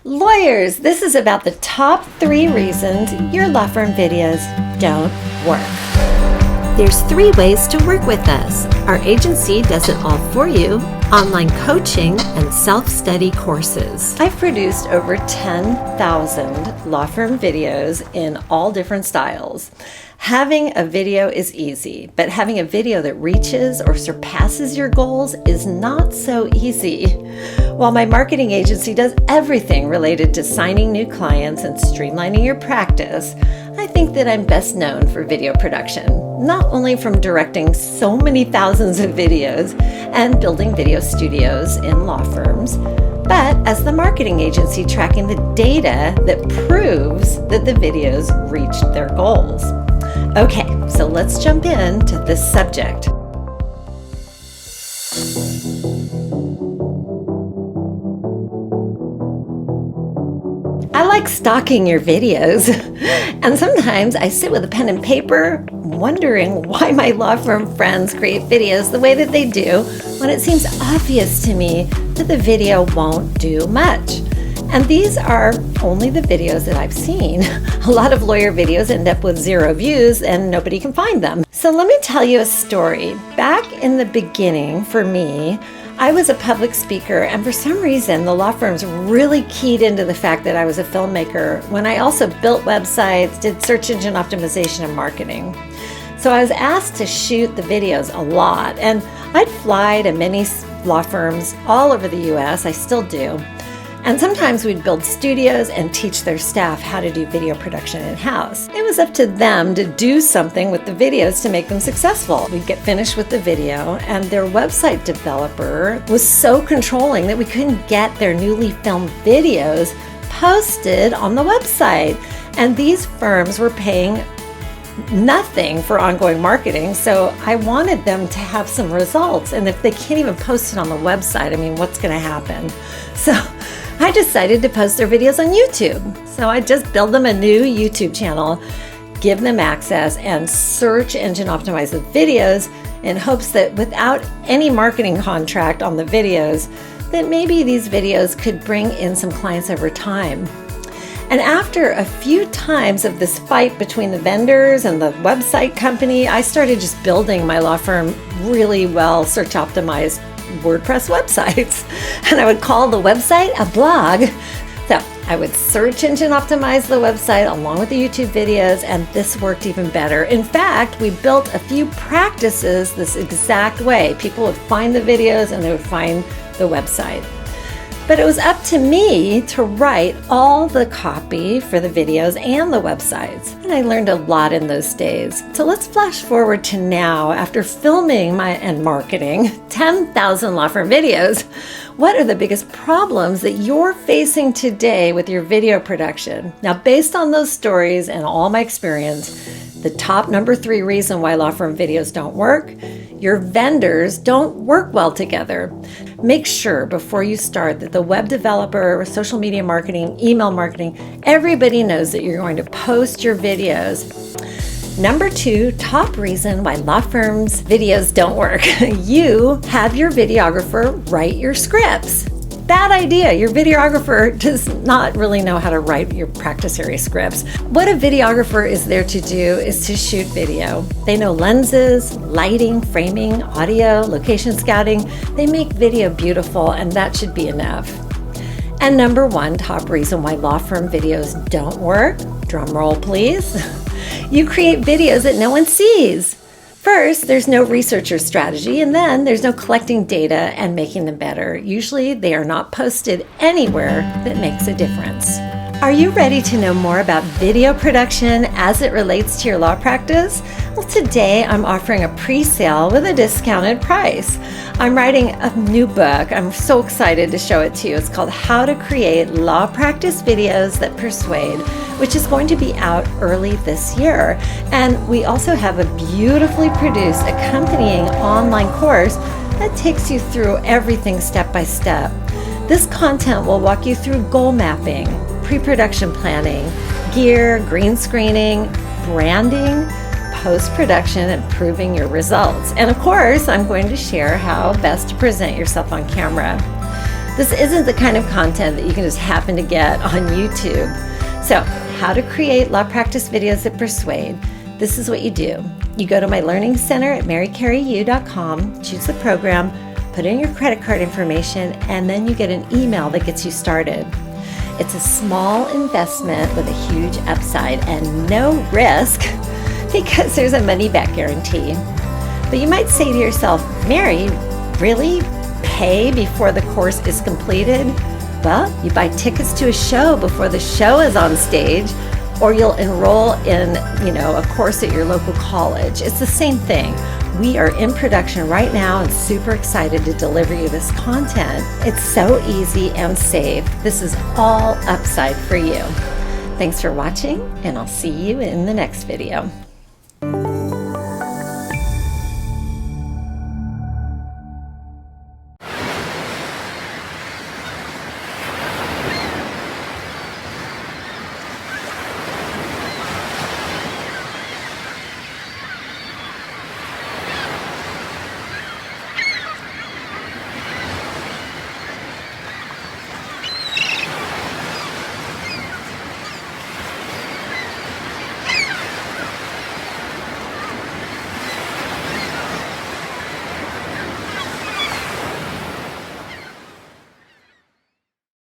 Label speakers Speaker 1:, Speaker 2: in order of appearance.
Speaker 1: Lawyers, this is about the top 3 reasons your law firm videos don't work.
Speaker 2: There's 3 ways to work with us. Our agency does it all for you, online coaching, and self-study courses.
Speaker 1: I've produced over 10,000 law firm videos in all different styles. Having a video is easy, but having a video that reaches or surpasses your goals is not so easy. While my marketing agency does everything related to signing new clients and streamlining your practice, I think that I'm best known for video production, not only from directing so many thousands of videos and building video studios in law firms, but as the marketing agency tracking the data that proves that the videos reached their goals. Okay, so let's jump into this subject. I like stalking your videos, and sometimes I sit with a pen and paper wondering why my law firm friends create videos the way that they do when it seems obvious to me that the video won't do much. And these are only the videos that I've seen. A lot of lawyer videos end up with 0 views and nobody can find them. So let me tell you a story. Back in the beginning, for me, I was a public speaker, and for some reason, the law firms really keyed into the fact that I was a filmmaker when I also built websites, did search engine optimization and marketing. So I was asked to shoot the videos a lot, and I'd fly to many law firms all over the US, I still do. And sometimes we'd build studios and teach their staff how to do video production in-house. It was up to them to do something with the videos to make them successful. We'd get finished with the video, and their website developer was so controlling that we couldn't get their newly filmed videos posted on the website. And these firms were paying nothing for ongoing marketing, so I wanted them to have some results. And if they can't even post it on the website, I mean, what's going to happen? So I decided to post their videos on YouTube. So I just build them a new YouTube channel, give them access, and search engine optimize the videos in hopes that without any marketing contract on the videos, that maybe these videos could bring in some clients over time. And after a few times of this fight between the vendors and the website company, I started just building my law firm really well search optimized WordPress websites. And I would call the website a blog. So I would search engine optimize the website along with the YouTube videos, and this worked even better. In fact, we built a few practices this exact way. People would find the videos and they would find the website. But it was up to me to write all the copy for the videos and the websites. And I learned a lot in those days. So let's flash forward to now. After filming and marketing 10,000 law firm videos, what are the biggest problems that you're facing today with your video production? Now, based on those stories and all my experience, the top number 3 reason why law firm videos don't work: your vendors don't work well together. Make sure before you start that the web developer, social media marketing, email marketing, everybody knows that you're going to post your videos. Number 2, top reason why law firms' videos don't work. You have your videographer write your scripts. Bad idea. Your videographer does not really know how to write your practice area scripts. What a videographer is there to do is to shoot video. They know lenses, lighting, framing, audio, location scouting. They make video beautiful, and that should be enough. And number 1 top reason why law firm videos don't work, drum roll please, you create videos that no one sees. First, there's no research or strategy, and then there's no collecting data and making them better. Usually, they are not posted anywhere that makes a difference. Are you ready to know more about video production as it relates to your law practice? Well, today I'm offering a pre-sale with a discounted price. I'm writing a new book. I'm so excited to show it to you. It's called How to Create Law Practice Videos That Persuade, which is going to be out early this year. And we also have a beautifully produced accompanying online course that takes you through everything step by step. This content will walk you through goal mapping, pre-production planning, gear, green screening, branding, post-production, and proving your results. And of course, I'm going to share how best to present yourself on camera. This isn't the kind of content that you can just happen to get on YouTube. So, how to create law practice videos that persuade. This is what you do. You go to my learning center at marycaryu.com, choose the program, put in your credit card information, and then you get an email that gets you started. It's a small investment with a huge upside and no risk because there's a money-back guarantee. But you might say to yourself, Mary, really? Pay before the course is completed? Well, you buy tickets to a show before the show is on stage, or you'll enroll in, a course at your local college. It's the same thing. We are in production right now and super excited to deliver you this content. It's so easy and safe. This is all upside for you. Thanks for watching, and I'll see you in the next video.